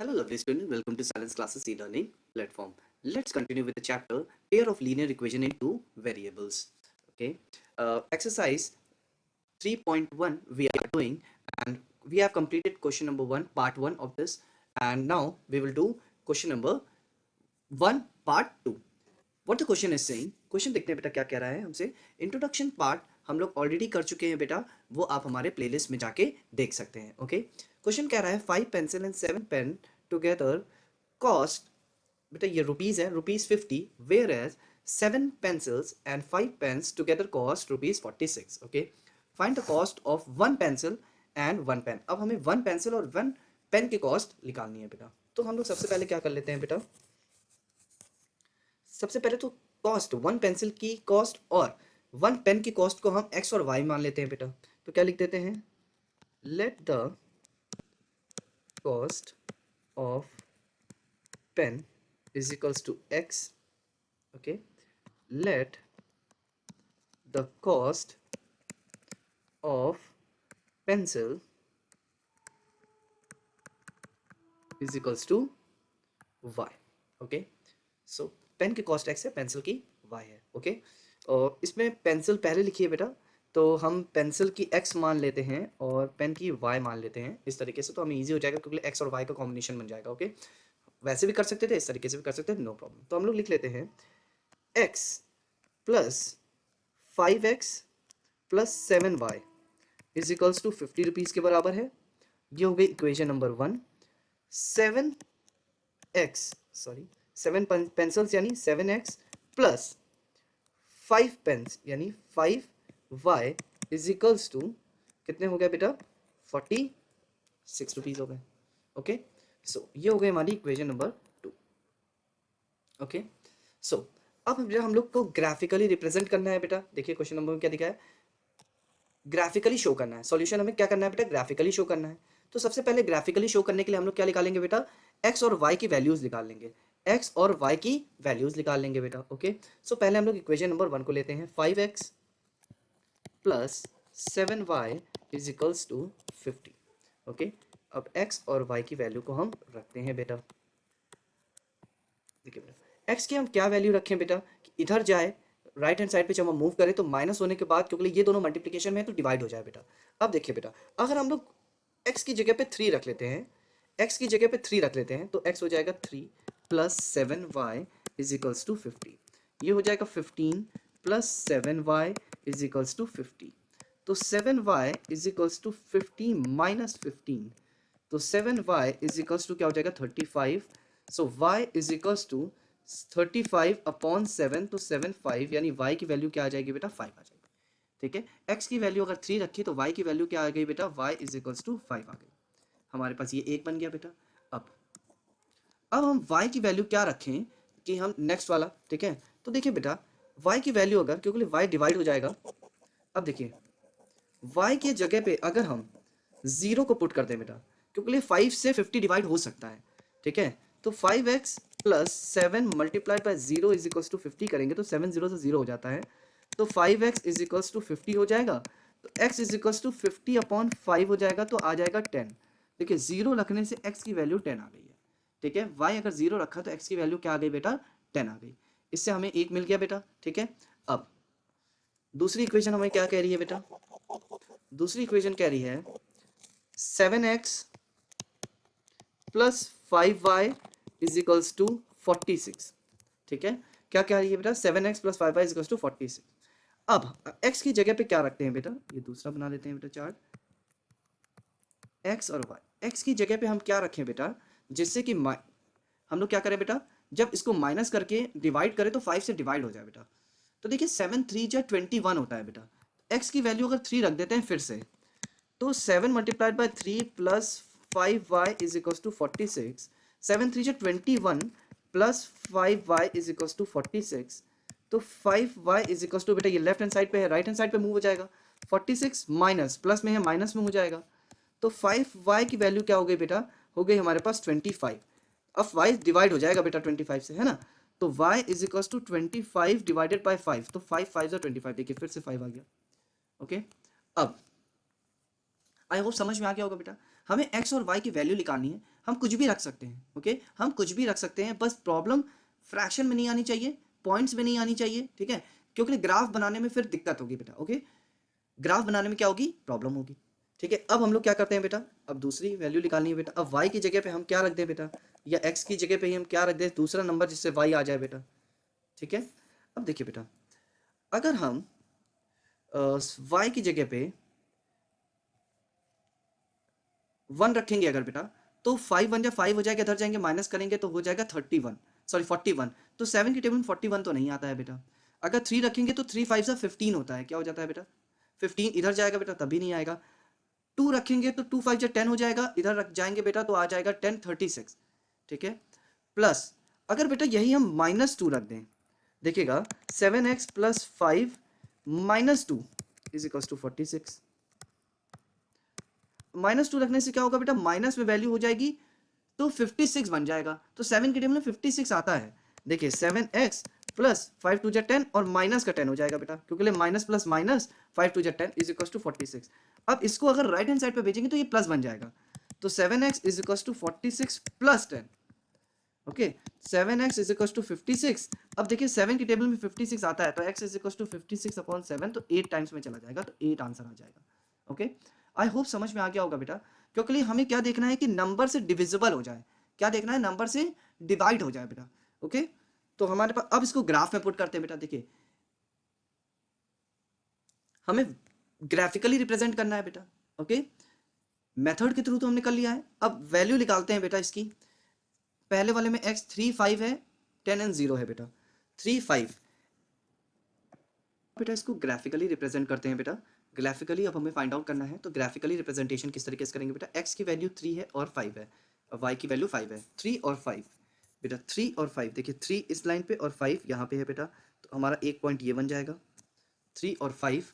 Hello, lovely student. Welcome to Silence Classes e-learning platform. Let's continue with the chapter pair of linear equation in two variables. Okay. Exercise 3.1 we are doing, and we have completed question number 1, part 1 of this, and now we will do question number 1, part 2. What the question is saying, question देखते हैं बेटा क्या कह रहा है हमसे. Introduction part हम लोग ऑलरेडी कर चुके हैं बेटा, वो आप हमारे प्लेलिस्ट में जाके देख सकते हैं. ओके. क्वेश्चन कह रहा है 5 pencil and 7 pen together cost, बेटा ये रुपीज है, ₹50, whereas 7 pencils and 5 pens together cost ₹46. Okay. Find the cost of 1 pencil and 1 pen. अब हमें 1 पेंसिल और 1 पेन की कॉस्ट निकालनी है बेटा. तो हम लोग सबसे पहले क्या कर लेते हैं बेटा, सबसे पहले तो कॉस्ट 1 पेंसिल की कॉस्ट और 1 पेन की कॉस्ट को हम x और y मान लेते हैं बेटा. तो क्या लिख देते हैं, let the cost of pen is equals to x. Okay. Let the cost of pencil is equals to y. Okay. So pen की कॉस्ट x है, पेंसिल की y है. ओके. और इसमें पेंसिल पहले लिखी है बेटा, तो हम पेंसिल की x मान लेते हैं और पेन की y मान लेते हैं. इस तरीके से तो हमें इजी हो जाएगा क्योंकि x और y का कॉम्बिनेशन बन जाएगा. ओके. वैसे भी कर सकते थे, इस तरीके से भी कर सकते थे, नो प्रॉब्लम. तो हम लोग लिख लेते हैं x plus 5x plus 7y is equals to 50 rupees के बराबर है. ये हो गई इक्वेशन नंबर 1. 7 पेंसिल्स यानी 7x प्लस 5 पेन्स यानी 5y इज इक्वल्स टू कितने हो गए बेटा, 46 रुपीज़ हो गए. ओके. सो ये हो गई हमारी इक्वेशन नंबर 2. ओके. सो अब हम लोग को ग्राफिकली रिप्रेजेंट करना है बेटा. देखिए क्वेश्चन नंबर में क्या दिखा है, ग्राफिकली शो करना है. सॉल्यूशन हमें क्या करना है बेटा, ग्राफिकली शो करना है. तो सबसे पहले ग्राफिकली शो करने के लिए हम लोग क्या निकालेंगे बेटा, x और y की वैल्यूज निकाल लेंगे. x और y की वैल्यूज निकाल लेंगे बेटा. ओके. सो पहले हम लोग इक्वेशन नंबर 1 को लेते हैं. 5x plus 7y is equals to 50. Okay. अब x और y की वैल्यू को हम रखते हैं बेटा. देखिए बेटा, x की हम क्या वैल्यू रखें बेटा, कि इधर जाए राइट हैंड साइड पे जब हम मूव करें तो माइनस होने के बाद, क्योंकि ये दोनों मल्टीप्लिकेशन में है तो डिवाइड हो जाए बेटा. अब देखिए बेटा, अगर हम लोग x की जगह पे 3 रख लेते हैं, x की जगह पे 3 रख लेते हैं, तो x हो जाएगा 3 plus 7y is equals to 50. ये हो जाएगा 15 plus 7y is equals to 50. तो 7y is equals to 50 minus 15, तो 7y इज इक्वल्स टू क्या हो जाएगा 35. So y is equals to 35 upon 7, तो 75 यानी y की वैल्यू क्या आ जाएगी बेटा, 5 आ जाएगी. ठीक है. x की वैल्यू अगर 3 रखी तो y की वैल्यू क्या आ गई बेटा, y इज इक्वल्स टू 5 आ गई. हमारे पास ये 1 बन गया बेटा. अब हम y की वैल्यू क्या रखें कि हम नेक्स्ट वाला, ठीक है. तो देखिए बेटा, y की वैल्यू अगर, क्योंकि y डिवाइड हो जाएगा. अब देखिए y की जगह पे अगर हम 0 को पुट कर दें बेटा, क्योंकि 5 से 50 डिवाइड हो सकता है. ठीक है. तो 5x plus 7 multiplied by 0 is equals to 50 करेंगे तो 7 0 से 0 हो जाता है, तो 5x इज इक्वल्स टू 50 हो जाएगा. तो x is equals to 50 upon 5 हो जाएगा, तो आ जाएगा 10. देखिए 0 रखने से x की वैल्यू 10 आ गई है. ठीक है. y अगर 0 रखा तो x की वैल्यू क्या आ गई बेटा, 10 आ गई. इससे हमें 1 मिल गया बेटा. ठीक है. अब दूसरी इक्वेशन हमें क्या कह रही है बेटा, दूसरी इक्वेशन कह रही है 7x plus 5y is equals to 46. ठीक है. क्या कह रही है बेटा, 7x plus 5y is equals to 46. अब x की जगह पे क्या रखते हैं बेटा, ये दूसरा बना लेते हैं बेटा चार्ट. x और y, x की जगह पे हम क्या रखें बेटा, जिससे कि हम लोग क्या करें बेटा, जब इसको माइनस करके डिवाइड करें तो 5 से डिवाइड हो जाए बेटा. तो देखिए 7 3 जा 21 होता है बेटा. x की वैल्यू अगर 3 रख देते हैं फिर से, तो 7 multiplied by 3 plus 5y is equals to 46. 7 3 जा 21 plus 5y is equals to 46. तो 5y इज इक्वल्स टू बेटा, ये लेफ्ट हैंड साइड पे है, राइट हैंड साइड पे मूव हो जाएगा. 46 माइनस प्लस में है, माइनस में हो जाएगा. तो 5y की वैल्यू क्या हो गई बेटा, हो गई हमारे पास 25. अब y डिवाइड हो जाएगा बेटा 25 से, है ना. तो y is equals to 25 divided by 5, तो 5 5 25. देखिए फिर से 5 आ गया. ओके. अब आई होप समझ में आ गया होगा बेटा. हमें x और y की वैल्यू निकालनी है, हम कुछ भी रख सकते हैं, ओके, हम कुछ भी रख सकते हैं, बस प्रॉब्लम फ्रैक्शन में नहीं आनी चाहिए, पॉइंट्स में नहीं आनी चाहिए, ठीक है, क्योंकि ग्राफ बनाने में फिर दिक्कत होगी बेटा, ओके, ग्राफ बनाने में क्या होगी, प्रॉब्लम होगी, ठीक है। अब हम लोग क्या करते हैं बेटा, अब दूसरी वैल्यू निकालनी है बेटा। अब y की जगह पे हम क्या रख दें बेटा, या x की जगह पे ही हम क्या रख दें, दूसरा नंबर जिससे y आ जाए बेटा, ठीक है। अब देखिए बेटा, अगर हम y की जगह पे 1 रखेंगे अगर बेटा, तो 5 1 जा 5 हो जाएगा, इधर जाएंगे माइनस करेंगे तो हो जाएगा 31, सॉरी 41, तो 7 की टेबल में 41 तो नहीं आता है बेटा। अगर 3 रखेंगे तो 3 5 से 15 होता है, क्या हो जाता है बेटा, 15, इधर जाएगा बेटा तभी नहीं आएगा। 2 रखेंगे तो 2 5 जा 10 हो जाएगा, इधर रख जाएंगे बेटा तो आ जाएगा 10 36, ठीक है। प्लस अगर बेटा यही हम -2 रख दें, देखिएगा 7x + 5 - 2 = 46। -2 रखने से क्या होगा बेटा, माइनस में वैल्यू हो जाएगी तो 56 बन जाएगा, तो 7 की टेबल में 56 आता है। देखिए 7x + 5 2 जा 10 और माइनस का 10 हो जाएगा बेटा, क्योंकि माइनस प्लस माइनस 5 2 जा 10 = 46। अब इसको अगर राइट हैंड साइड पे भेजेंगे तो ये प्लस बन जाएगा, तो 7x = 46 + 10, ओके, 7x = 56। अब देखिए 7 की टेबल में 56 आता है, तो x = 56/7, तो 8 टाइम्स में चला जाएगा, तो 8 आंसर आ जाएगा, ओके। आई होप समझ में आ गया होगा बेटा, क्योंकि हमें क्या देखना है कि नंबर से डिविजिबल हो जाए, क्या देखना है, नंबर से डिवाइड हो जाए बेटा, ओके। तो हमारे पास अब इसको ग्राफ में पुट करते हैं बेटा। देखिए हमें ग्राफिकली रिप्रेजेंट करना है बेटा, ओके, मेथड के थ्रू तो हमने कर लिया है। अब वैल्यू निकालते हैं बेटा इसकी। पहले वाले में x 3 5 है, 10 और 0 है बेटा, 3 5 बेटा, इसको ग्राफिकली रिप्रेजेंट करते हैं बेटा। ग्राफिकली अब हमें फाइंड आउट करना है, तो ग्राफिकली रिप्रेजेंटेशन किस तरीके से करेंगे बेटा, x की वैल्यू 3 है और 5 है, और y की वैल्यू 5 है, 3 और 5 बेटा, 3 और 5, देखिए 3 इस लाइन पे और 5 यहाँ पे है बेटा, तो हमारा एक पॉइंट ये बन जाएगा 3 और 5।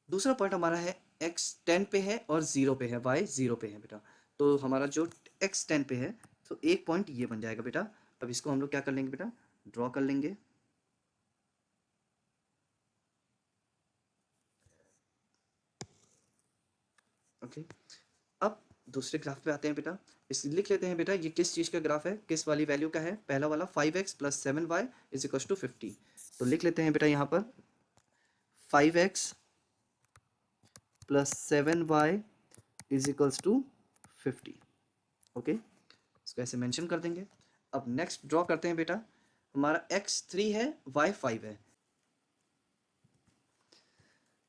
दूसरा पॉइंट हमारा है x 10 पे है और 0 पे है, y 0 पे है बेटा, तो हमारा जो x 10 पे है तो एक पॉइंट ये बन जाएगा बेटा। अब इसको हम लोग क्या कर लेंगे बेटा, ड्रॉ कर लेंगे, ओके। अब दूसरे ग्राफ पे आते हैं बेटा, इस लिख लेते हैं बेटा, ये किस चीज़ का ग्राफ है, किस वाली वैल्यू का है, पहला वाला 5x + 7y = 50, तो लिख लेते हैं बेटा यहाँ पर 5x + 7y = 50, ओके, इसको ऐसे मेंशन कर देंगे। अब नेक्स्ट ड्रॉ करते हैं बेटा, हमारा x 3 है, y 5 है।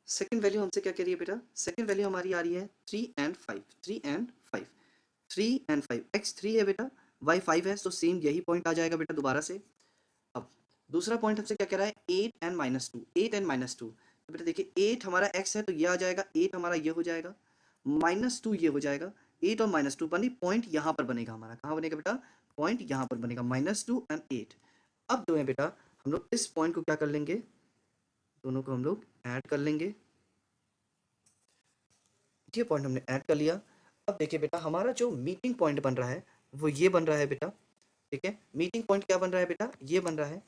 सेकंड वैल्यू हमसे क्या कह रही है बेटा, सेकंड वैल्यू हमारी आ रही है 3 और 5, 3 और 5, 3 और 5, x 3 है बेटा, y 5 है, तो सेम यही पॉइंट आ जाएगा बेटा दोबारा से। अब दूसरा पॉइंट हमसे क्या कह रहा है, 8 और -2, 8 और -2, तो बेटा देखिए 8 हमारा x है तो ये आ जाएगा, 8 हमारा ये हो जाएगा, -2 ये हो जाएगा, 8 और -2 बनी पॉइंट यहाँ पर बनेगा हमारा, कहाँ बनेगा बेटा, पॉइंट यहाँ पर बनेगा, -2 और 8। अब जो है बेटा हम लोग इस पॉइंट को क्या कर लेंगे, दोनों को हम लोग ऐड कर लेंगे, ये पॉइंट हमने ऐड कर लिया। अब देखिए बेटा हमारा जो मीटिंग पॉइंट बन रहा है वो ये बन रहा है बेटा, ठीक है, मीटिंग पॉइंट क्या बन रहा है बेटा, ये बन रहा है,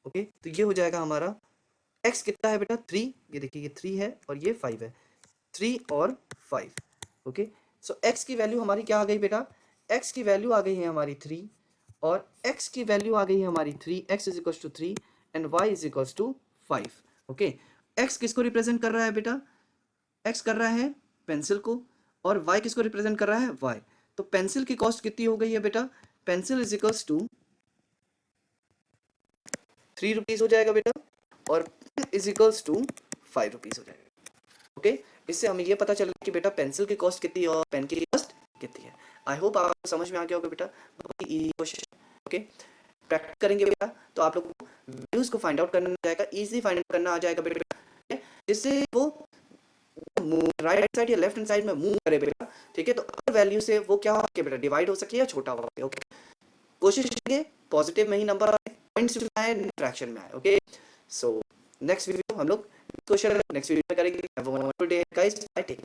ओके, तो ये हो जाएगा हमारा x कितना है बेटा 3, ये देखिए ये 3 है और ये 5 है, 3 और 5, ओके। सो x की वैल्यू हमारी क्या आ गई बेटा, x की वैल्यू आ गई है हमारी 3 और x की वैल्यू आ गई है हमारी 3, x = 3 and y = 5, okay. x किसको रिप्रेजेंट कर रहा है बेटा, x कर रहा है पेंसिल को, और y किसको रिप्रेजेंट कर रहा है, y, तो पेंसिल की कॉस्ट कितनी हो गई है बेटा, पेंसिल = 3 रुपीज हो जाएगा बेटा, और पेन = 5 रुपीज हो जाएगा, ओके। इससे हमें ये पता चला कि बेटा पेंसिल की कॉस्ट कितनी है और पेन की कॉस्ट कितनी है। आई होप आपको समझ में आ गया होगा बेटा, बहुत ही इजी क्वेश्चन, ओके। प्रैक्टिस करेंगे बेटा तो आप लोग को वैल्यूज को फाइंड आउट करना आ जाएगा, इजी फाइंड आउट करना आ जाएगा बेटा, जिससे वो राइट हैंड साइड या लेफ्ट हैंड साइड में मूव करे बेटा, ठीक है, तो अगर वैल्यू से वो क्या हो के बेटा डिवाइड हो सके या छोटा हो सके, ओके। कोशिश करेंगे पॉजिटिव में ही नंबर आए, पॉइंट्स में आए, फ्रैक्शन में आए, ओके। सो नेक्स्ट वीडियो हम लोग क्वेश्चन नेक्स्ट वीडियो में करेंगे। Have a wonderful day guys, bye take.